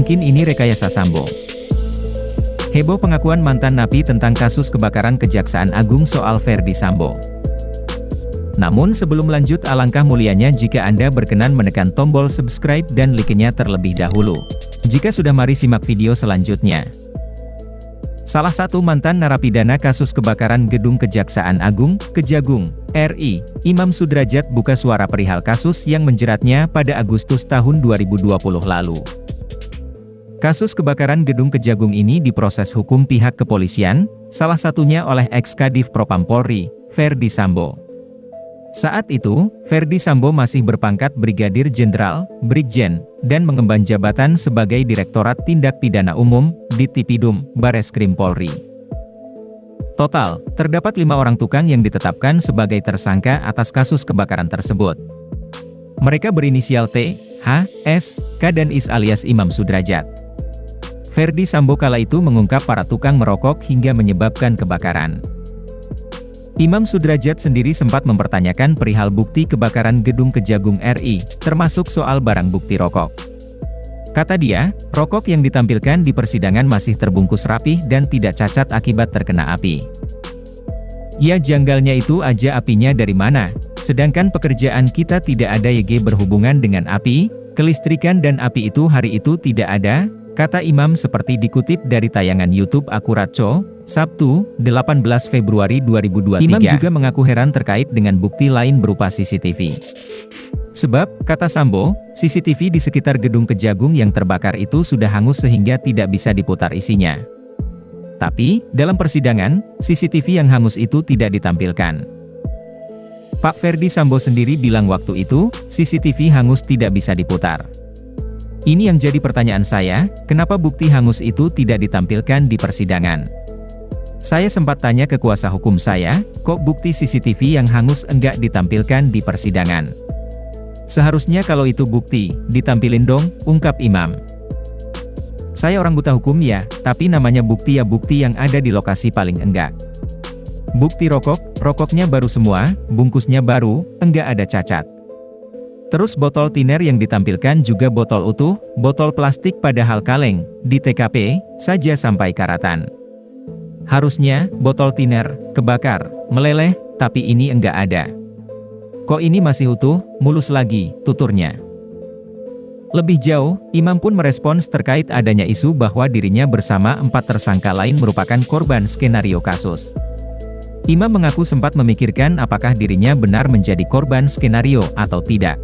Mungkin ini rekayasa Sambo. Heboh pengakuan mantan napi tentang kasus kebakaran Kejaksaan Agung soal Ferdy Sambo. Namun sebelum lanjut, alangkah mulianya jika Anda berkenan menekan tombol subscribe dan like-nya terlebih dahulu. Jika sudah, mari simak video selanjutnya. Salah satu mantan narapidana kasus kebakaran gedung Kejaksaan Agung, Kejagung, RI, Imam Sudrajat buka suara perihal kasus yang menjeratnya pada Agustus tahun 2020 lalu. Kasus kebakaran gedung Kejagung ini diproses hukum pihak kepolisian, salah satunya oleh ex-Kadif Propam Polri, Ferdy Sambo. Saat itu, Ferdy Sambo masih berpangkat Brigadir Jenderal, Brigjen, dan mengemban jabatan sebagai Direktorat Tindak Pidana Umum, Ditipidum, Bareskrim Polri. Total, terdapat 5 orang tukang yang ditetapkan sebagai tersangka atas kasus kebakaran tersebut. Mereka berinisial T, H, S, K dan IS alias Imam Sudrajat. Ferdy Sambo kala itu mengungkap para tukang merokok hingga menyebabkan kebakaran. Imam Sudrajat sendiri sempat mempertanyakan perihal bukti kebakaran gedung Kejagung RI, termasuk soal barang bukti rokok. Kata dia, rokok yang ditampilkan di persidangan masih terbungkus rapih dan tidak cacat akibat terkena api. Ya, janggalnya itu aja, apinya dari mana? Sedangkan pekerjaan kita tidak ada YG berhubungan dengan api, kelistrikan dan api itu hari itu tidak ada, kata Imam seperti dikutip dari tayangan YouTube Akurat Co, Sabtu, 18 Februari 2023. Imam juga mengaku heran terkait dengan bukti lain berupa CCTV. Sebab, kata Sambo, CCTV di sekitar gedung Kejagung yang terbakar itu sudah hangus sehingga tidak bisa diputar isinya. Tapi, dalam persidangan, CCTV yang hangus itu tidak ditampilkan. Pak Ferdy Sambo sendiri bilang waktu itu, CCTV hangus tidak bisa diputar. Ini yang jadi pertanyaan saya, kenapa bukti hangus itu tidak ditampilkan di persidangan? Saya sempat tanya ke kuasa hukum saya, kok bukti CCTV yang hangus enggak ditampilkan di persidangan? Seharusnya kalau itu bukti, ditampilin dong, ungkap Imam. Saya orang buta hukum ya, tapi namanya bukti ya bukti yang ada di lokasi paling enggak. Bukti rokoknya baru semua, bungkusnya baru, enggak ada cacat. Terus botol tiner yang ditampilkan juga botol utuh, botol plastik padahal kaleng, di TKP, saja sampai karatan. Harusnya, botol tiner, kebakar, meleleh, tapi ini enggak ada. Kok ini masih utuh, mulus lagi, tuturnya. Lebih jauh, Imam pun merespons terkait adanya isu bahwa dirinya bersama 4 tersangka lain merupakan korban skenario kasus. Imam mengaku sempat memikirkan apakah dirinya benar menjadi korban skenario atau tidak.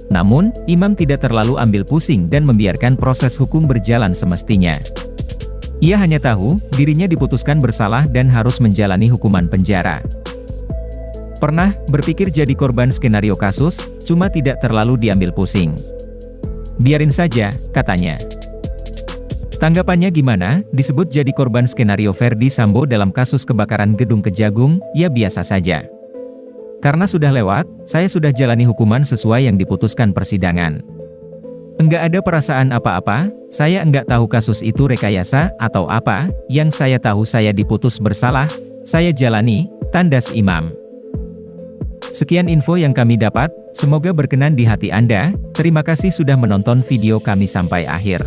Namun, Imam tidak terlalu ambil pusing dan membiarkan proses hukum berjalan semestinya. Ia hanya tahu, dirinya diputuskan bersalah dan harus menjalani hukuman penjara. Pernah berpikir jadi korban skenario kasus, cuma tidak terlalu diambil pusing. Biarin saja, katanya. Tanggapannya gimana, disebut jadi korban skenario Ferdy Sambo dalam kasus kebakaran gedung Kejagung, ya biasa saja. Karena sudah lewat, saya sudah jalani hukuman sesuai yang diputuskan persidangan. Enggak ada perasaan apa-apa, saya enggak tahu kasus itu rekayasa atau apa, yang saya tahu saya diputus bersalah, saya jalani, tandas Imam. Sekian info yang kami dapat, semoga berkenan di hati Anda, terima kasih sudah menonton video kami sampai akhir.